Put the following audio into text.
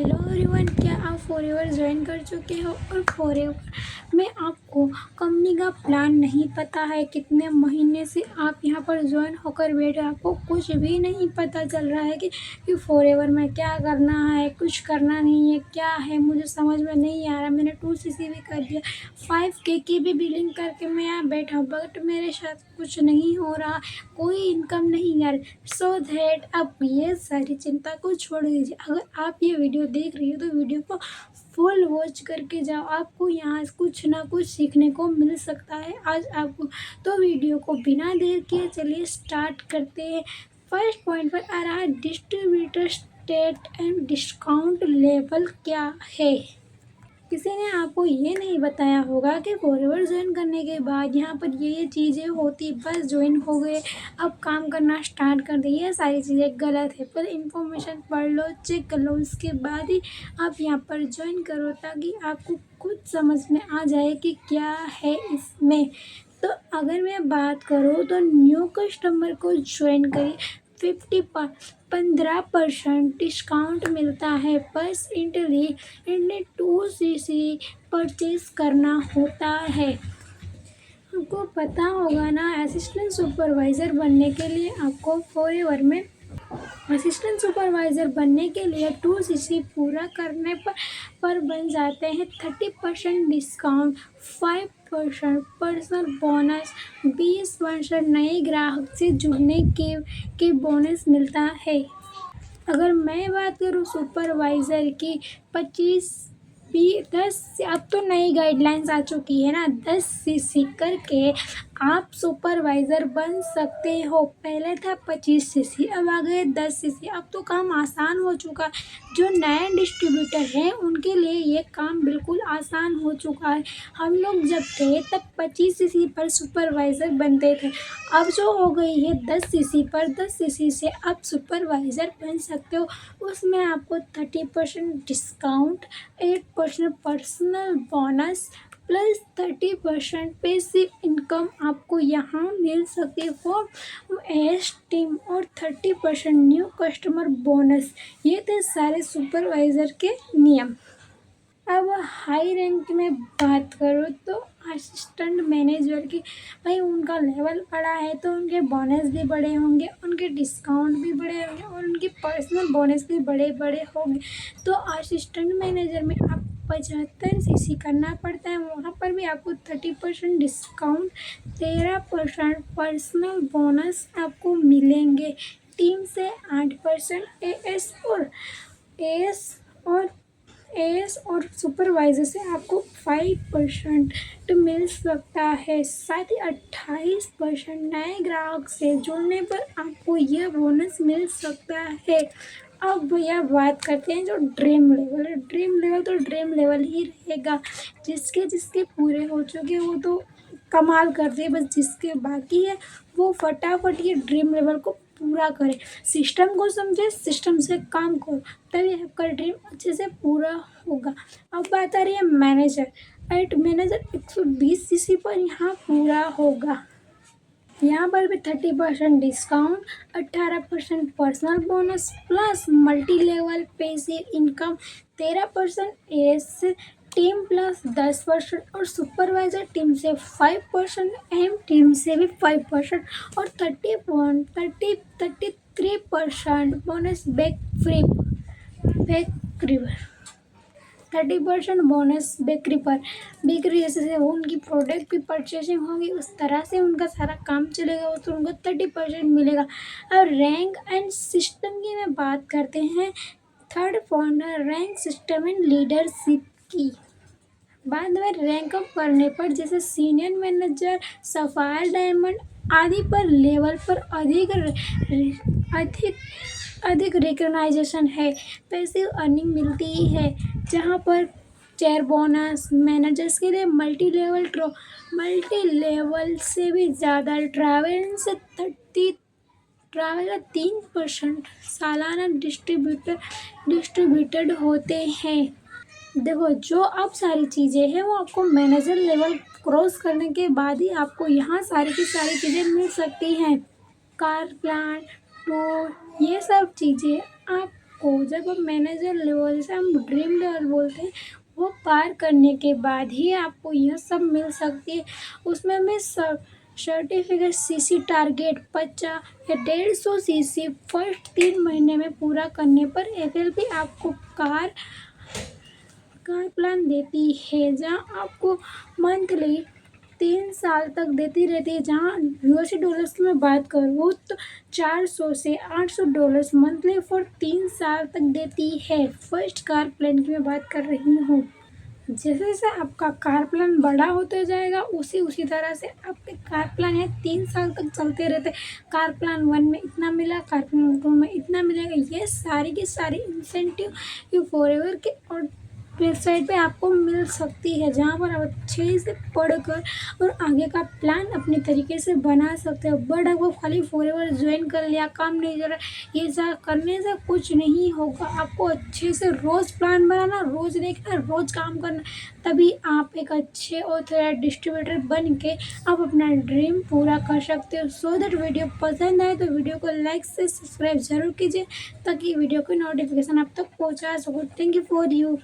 Hello everyone, क्या आप forever join कर चुके हो? और फॉरएवर में आपको कंपनी का प्लान नहीं पता है, कितने महीने से आप यहाँ पर ज्वाइन होकर बैठे, आपको कुछ भी नहीं पता चल रहा है कि फॉरएवर में क्या करना है, कुछ करना नहीं है, क्या है मुझे समझ में नहीं आ रहा। मैंने 2cc भी कर दिया, 5K की भी बिलिंग करके मैं यहाँ बैठा, बट मेरे साथ कुछ नहीं हो रहा, कोई इनकम नहीं आ रही। सो दैट आप ये सारी चिंता को छोड़ दीजिए। अगर आप ये वीडियो देख रही हो तो वीडियो को फुल वॉच करके जाओ, आपको यहाँ कुछ ना कुछ सीखने को मिल सकता है आज आपको। तो वीडियो को बिना देर किए चलिए स्टार्ट करते हैं। फर्स्ट पॉइंट पर आ रहा है distributor state and discount level क्या है। किसी ने आपको ये नहीं बताया होगा कि फॉरएवर ज्वाइन करने के बाद यहाँ पर ये चीज़ें होती, बस ज्वाइन हो गए अब काम करना स्टार्ट कर दिए, ये सारी चीज़ें गलत है। पर इन्फॉर्मेशन पढ़ लो, चेक कर लो, उसके बाद ही आप यहाँ पर ज्वाइन करो ताकि आपको खुद समझ में आ जाए कि क्या है इसमें। तो अगर मैं बात करूँ तो न्यू कस्टमर को ज्वाइन करिए, 15% डिस्काउंट मिलता है, बस इन्हें 2cc परचेज करना होता है। आपको पता होगा ना, असिस्टेंट सुपरवाइज़र बनने के लिए आपको फॉरएवर में असिस्टेंट सुपरवाइज़र बनने के लिए 2cc पूरा करने पर बन जाते हैं 30% डिस्काउंट, 5% पर्सनल बोनस, 20% नए ग्राहक से जुड़ने के बोनस मिलता है। अगर मैं बात करूँ सुपरवाइज़र की, 10 अब तो नई गाइडलाइंस आ चुकी है ना, 10cc करके आप सुपरवाइज़र बन सकते हो। पहले था 25cc, अब आ गए 10cc। अब तो काम आसान हो चुका, जो नए डिस्ट्रीब्यूटर हैं उनके लिए ये काम बिल्कुल आसान हो चुका है। हम लोग जब थे तब 25cc पर सुपरवाइज़र बनते थे, अब जो हो गई है 10cc पर, 10cc से आप सुपरवाइज़र बन सकते हो। उसमें आपको 30% discount, 8% personal bonus plus 30% passive income आपको यहाँ मिल सकती है फॉर एस टीम, और 30% न्यू कस्टमर बोनस। ये थे सारे सुपरवाइज़र के नियम। अब हाई रैंक में बात करो तो असिस्टेंट मैनेजर की, भाई उनका लेवल बड़ा है तो उनके बोनस भी बड़े होंगे, उनके डिस्काउंट भी बड़े होंगे और उनकी पर्सनल बोनस भी बड़े बड़े होंगे। तो असिस्टेंट मैनेजर में आप 75cc करना पड़ता है, वहाँ पर भी आपको 30% डिस्काउंट, 13% पर्सनल बोनस आपको मिलेंगे। टीम से 8%, एएस और सुपरवाइज़र से आपको 5% मिल सकता है। साथ ही 28% नए ग्राहक से जुड़ने पर आपको यह बोनस मिल सकता है। अब भैया बात करते हैं जो ड्रीम लेवल है। ड्रीम लेवल तो ड्रीम लेवल ही रहेगा, जिसके पूरे हो चुके वो तो कमाल कर दिए, बस जिसके बाकी है वो फटाफट ये ड्रीम लेवल को पूरा करे। सिस्टम को समझे, सिस्टम से काम करो, तभी आपका ड्रीम अच्छे से पूरा होगा। अब बात आ रही है मैनेजर। मैनेजर 120cc पर यहाँ पूरा होगा। यहाँ पर भी 30% discount, 18% personal bonus plus multi level passive income, 13% S team plus 10% और सुपरवाइज़र टीम से 5%, एम टीम से भी 5% और 33% बोनस बेकरी 30% बोनस बेकरी जैसे वो उनकी प्रोडक्ट की परचेसिंग होगी, उस तरह से उनका सारा काम चलेगा, तो उनको 30% मिलेगा। अब रैंक एंड सिस्टम की मैं बात करते हैं। Third founder rank system and leadership की। बाद में रैंक अप करने पर जैसे सीनियर मैनेजर, सफायर, डायमंड आदि पर लेवल पर अधिक रिकग्नाइजेशन है, पैसिव अर्निंग मिलती है, जहाँ पर चेयर बोनस, मैनेजर्स के लिए मल्टी लेवल से भी ज़्यादा, ट्रैवल से 3% सालाना डिस्ट्रीब्यूटेड होते हैं। देखो, जो अब सारी चीज़ें हैं वो आपको मैनेजर लेवल क्रॉस करने के बाद ही आपको यहाँ सारी की सारी चीज़ें मिल सकती हैं। कार प्लान, टूर, ये सब चीज़ें आप आपको जब आप मैनेजर लेवल, जैसे हम ड्रीम लेवल बोलते हैं, वो पार करने के बाद ही आपको यह सब मिल सकती है। उसमें मैं सर्टिफिकेट सीसी टारगेट 50 या 150 सीसी फर्स्ट 3 महीने में पूरा करने पर एलएलपी आपको कार प्लान देती है, जहां आपको मंथली 3 साल तक देती रहती है। जहाँ यूएसडी डॉलर्स की मैं बात करूँ तो $400 से $800 मंथली फॉर 3 साल तक देती है। फर्स्ट कार प्लान की मैं बात कर रही हूँ। जैसे जैसे आपका कार प्लान बड़ा होते जाएगा, उसी तरह से आपके कार प्लान है 3 साल तक चलते रहते। कार प्लान 1 में इतना मिला, कार प्लान 2 में इतना मिलेगा। ये सारी की सारी इंसेंटिव फॉरएवर के और वेबसाइट पे आपको मिल सकती है, जहाँ पर आप अच्छे से पढ़कर और आगे का प्लान अपने तरीके से बना सकते हो। बट आपको खाली फॉरएवर ज्वाइन कर लिया, काम नहीं कर रहा, ये सब करने से कुछ नहीं होगा। आपको अच्छे से रोज़ प्लान बनाना, रोज़ देखना, रोज़ काम करना, तभी आप एक अच्छे ऑथराइज्ड डिस्ट्रीब्यूटर बन के आप अपना ड्रीम पूरा कर सकते हो। सो दैट वीडियो पसंद आए तो वीडियो को लाइक से सब्सक्राइब जरूर कीजिए, ताकि वीडियो की नोटिफिकेशन आप तक पहुँचा सकूँ। Thank you for you.